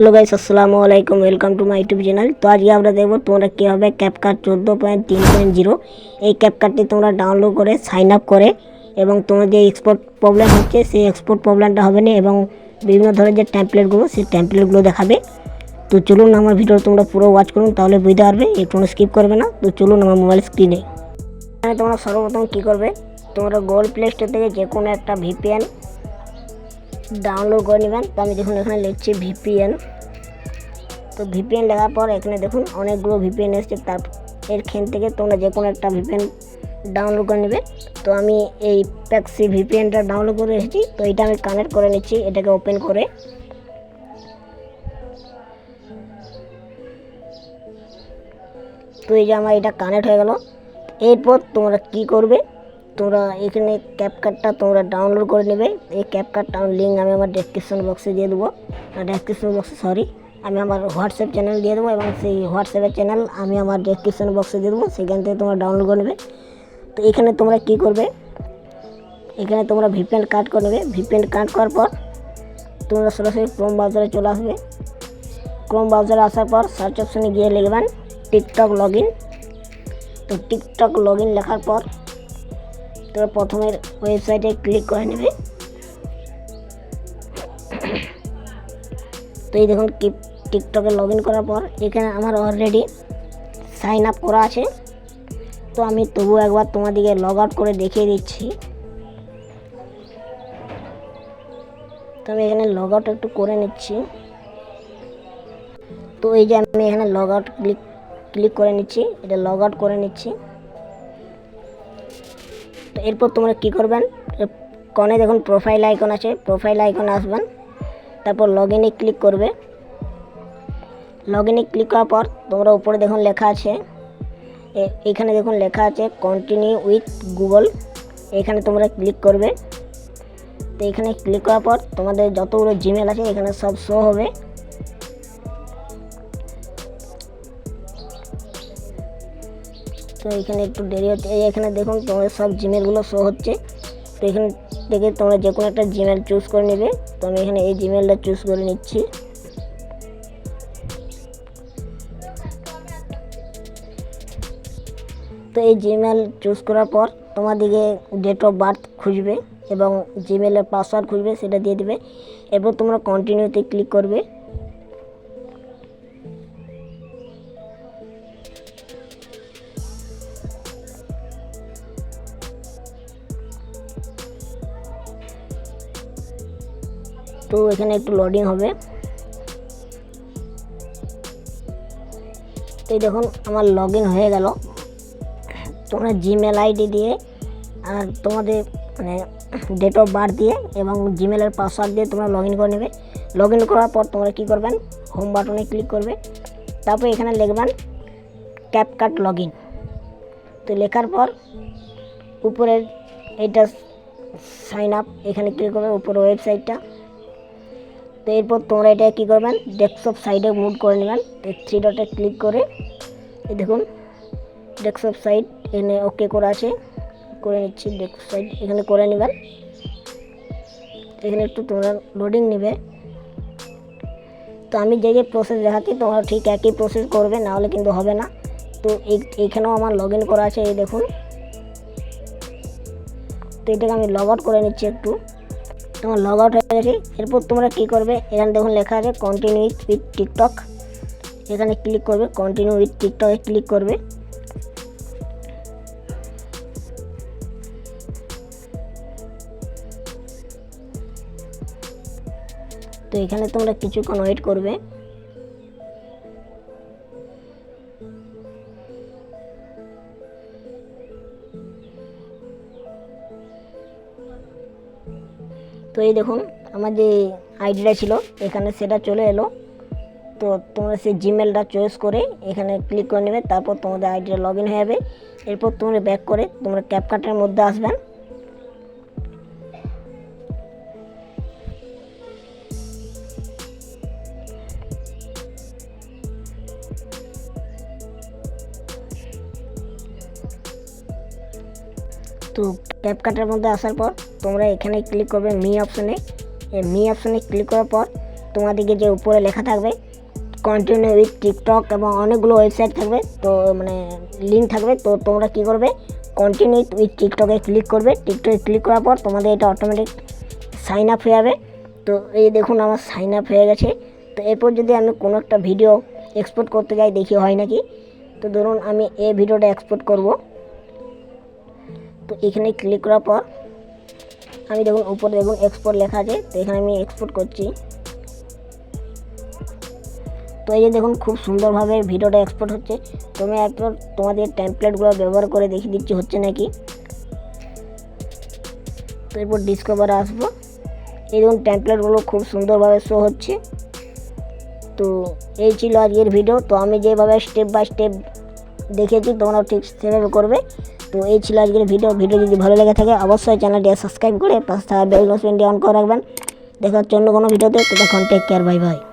Hello guys, আসসালামু আলাইকুম। Welcome to my YouTube channel. তো আজকে আমরা দেখবো তোমরা কীভাবে ক্যাপকাট 14.3.0 এই ক্যাপকাটটি তোমরা ডাউনলোড করে সাইন আপ করে এবং তোমার যে এক্সপোর্ট প্রবলেম হচ্ছে সেই এক্সপোর্ট প্রবলেমটা হবে না এবং বিভিন্ন ধরনের যে ট্যাম্পলেটগুলো সেই ট্যাম্পলেটগুলো দেখাবে। তো চলুন আমার ভিডিও তোমরা পুরো ওয়াচ করুন, তাহলে বুঝতে পারবে, একটু স্কিপ করবে না। তো চলুন আমার মোবাইল স্ক্রিনে। এখানে তোমরা সর্বপ্রথম কী করবে, তোমরা গুগল প্লে স্টোর থেকে যে কোনো একটা ভিপিএন ডাউনলোড করে নেবেন। তো আমি দেখুন এখানে লিখছি ভিপিএন। তো ভিপিএন লেখার পর এখানে দেখুন অনেকগুলো ভিপিএন এসছে, তার এরখান থেকে তোমরা যে কোনো একটা ভিপিএন ডাউনলোড করে নেবে। তো আমি এই প্যাক্সি ভিপিএনটা ডাউনলোড করে এসেছি। তো এটা আমি কানেক্ট করে নিচ্ছি, এটাকে ওপেন করে। তো এই যে আমার এটা কানেক্ট হয়ে গেল। এরপর তোমরা কি করবে, তোমরা এখানে ক্যাপকাটটা তোমরা ডাউনলোড করে নেবে। এই ক্যাপকাটটা লিঙ্ক আমি আমার ডেসক্রিপশন বক্সে দিয়ে দেবো, আমি আমার হোয়াটসঅ্যাপ চ্যানেল দিয়ে দেবো এবং সেই হোয়াটসঅ্যাপের চ্যানেল আমি আমার ডেসক্রিপশন বক্সে দিয়ে দেবো, সেখান থেকে তোমরা ডাউনলোড করে নেবে। তো এখানে তোমরা কি করবে, এখানে তোমরা ভিপিএন কাট করে নেবে। ভিপিএন কাট করার পর তোমরা সরাসরি ক্রোম ব্রাউজারে চলে আসবে। ক্রোম ব্রাউজারে আসার পর সার্চ অপশানে গিয়ে লিখবেন টিকটক লগ ইন। তো টিকটক লগ ইন লেখার পর তোমরা প্রথমের ওয়েবসাইটে ক্লিক করে নেবে। তো এই দেখুন টিকটকে লগ ইন করার পর এখানে আমার অলরেডি সাইন আপ করা আছে। তো আমি তবু একবার তোমাদেরকে লগ আউট করে দেখিয়ে দিচ্ছি। তো আমি এখানে লগ আউট একটু করে নিচ্ছি। তো এই যে আমি এখানে লগ আউট ক্লিক করে নিচ্ছি, এটা লগ আউট করে নিচ্ছি। তো এরপর তোমরা কী করবেন, কোণে দেখুন প্রোফাইল আইকন আছে, প্রোফাইল আইকনে আসবেন, তারপর লগ ইনে ক্লিক করবে। লগ ইনে ক্লিক করার পর তোমরা উপরে দেখুন লেখা আছে, এখানে দেখুন লেখা আছে কন্টিনিউ উইথ গুগল, এখানে তোমরা ক্লিক করবে। তো এখানে ক্লিক করার পর তোমাদের যতগুলো জিমেল আছে এখানে সব শো হবে। তো এখানে একটু দেরি হচ্ছে, এখানে দেখুন তোমাদের সব জিমেলগুলো শো হচ্ছে। তো এখান থেকে তোমরা যে কোনো একটা জিমেল চুজ করে নেবে। তো আমি এখানে এই জিমেলটা চুজ করে নিচ্ছি। তো এই জিমেল চুজ করার পর তোমাদেরকে ডেট অফ বার্থ খুঁজবে এবং জিমেলের পাসওয়ার্ড খুঁজবে, সেটা দিয়ে দেবে। এরপর তোমরা কন্টিনিউতে ক্লিক করবে। তো এখানে একটু লোডিং হবে। তো দেখুন আমার লগ ইন হয়ে গেল। তোমরা জিমেল আইডি দিয়ে আর তোমাদের ডেট অফ বার্থ দিয়ে এবং জিমেলের পাসওয়ার্ড দিয়ে তোমরা লগ ইন করে নেবে। লগ ইন করার পর তোমরা কী করবেন, হোম বাটনে ক্লিক করবে, তারপর এখানে লিখবেন ক্যাপকাট লগ ইন। তো লেখার পর উপরের এইটা সাইন আপ, এখানে ক্লিক করবে, উপরে ওয়েবসাইটটা। তো এরপর তোমরা এটা কী করবেন, ডেস্কটপ সাইডে মুভ করে নেবেন। তো 3 ডটে ক্লিক করে এই দেখুন ডেস্কটপ সাইড এখানে ওকে করা আছে, করে নিচ্ছি। ডেস্কটপ সাইড এখানে করে নেবেন। এখানে একটু তোমরা লোডিং নেবে। তো আমি যে প্রসেস দেখাচ্ছি তোমরা ঠিক একই প্রসেস করবে, নাহলে কিন্তু হবে না। তো এইখানেও আমার লগ ইন করা আছে, এই দেখুন। তো এটাকে আমি লগ আউট করে নিচ্ছি একটু। তোমার লগ আউট হয়ে গেছে। এরপর তোমরা কী করবে, এখানে দেখুন লেখা আছে কন্টিনিউ উইথ টিকটক, এখানে ক্লিক করবে। কন্টিনিউ উইথ টিকটকে ক্লিক করবে। তো এখানে তোমরা কিছুক্ষণ ওয়েট করবে। তো এই দেখুন আমার যে আইডিটা ছিল এখানে সেটা চলে এলো। তো তোমরা সেই জিমেলটা চয়েস করে এখানে ক্লিক করে নেবে, তারপর তোমাদের আইডিটা লগ ইন হয়ে যাবে। এরপর তোমরা ব্যাক করে তোমরা ক্যাপকাটের মধ্যে আসবেন। তো ক্যাপকাটের মধ্যে আসার পর তোমরা এখানে ক্লিক করবে মি অপশানে। এই মি অপশানে ক্লিক করার পর তোমাদেরকে যে উপরে লেখা থাকবে কন্টিনিউ উইথ টিকটক এবং অনেকগুলো ওয়েবসাইট থাকবে, তো মানে লিঙ্ক থাকবে। তো তোমরা কী করবে, কন্টিনিউ উইথ টিকটকে ক্লিক করবে। টিকটকে ক্লিক করার পর তোমাদের এটা অটোমেটিক সাইন আপ হয়ে যাবে। তো এই দেখুন আমার সাইন আপ হয়ে গেছে। তো এরপর যদি আমি কোনো একটা ভিডিও এক্সপোর্ট করতে যাই দেখি হয় নাকি। তো ধরুন আমি এই ভিডিওটা এক্সপোর্ট করব। তো এখানে ক্লিক করার পর আমি দেখুন উপরে দেখুন এক্সপোর্ট লেখা আছে, তো এখানে আমি এক্সপোর্ট করছি। তো এই যে দেখুন খুব সুন্দরভাবে ভিডিওটা এক্সপোর্ট হচ্ছে। তো আমি একবার তোমাদের টেমপ্লেটগুলো ব্যবহার করে দেখিয়ে দিচ্ছি হচ্ছে নাকি। তো এরপর ডিসকভারে আসবো। এই দেখুন টেমপ্লেটগুলো খুব সুন্দরভাবে শো হচ্ছে। তো এই ছিল আজকের ভিডিও। তো আমি যেভাবে স্টেপ বাই স্টেপ দেখেছি তোমরাও ঠিক সেভাবে করবে। তো এই ছিল আজকের ভিডিও যদি ভালো লেগে থাকে অবশ্যই চ্যানেলটি সাবস্ক্রাইব করে পাশে থাকা বেল নোটিফিকেশনটি অন করে রাখবেন। দেখা হচ্ছে অন্য কোনো ভিডিওতে। ততক্ষণ টেক কেয়ার, বাই বাই।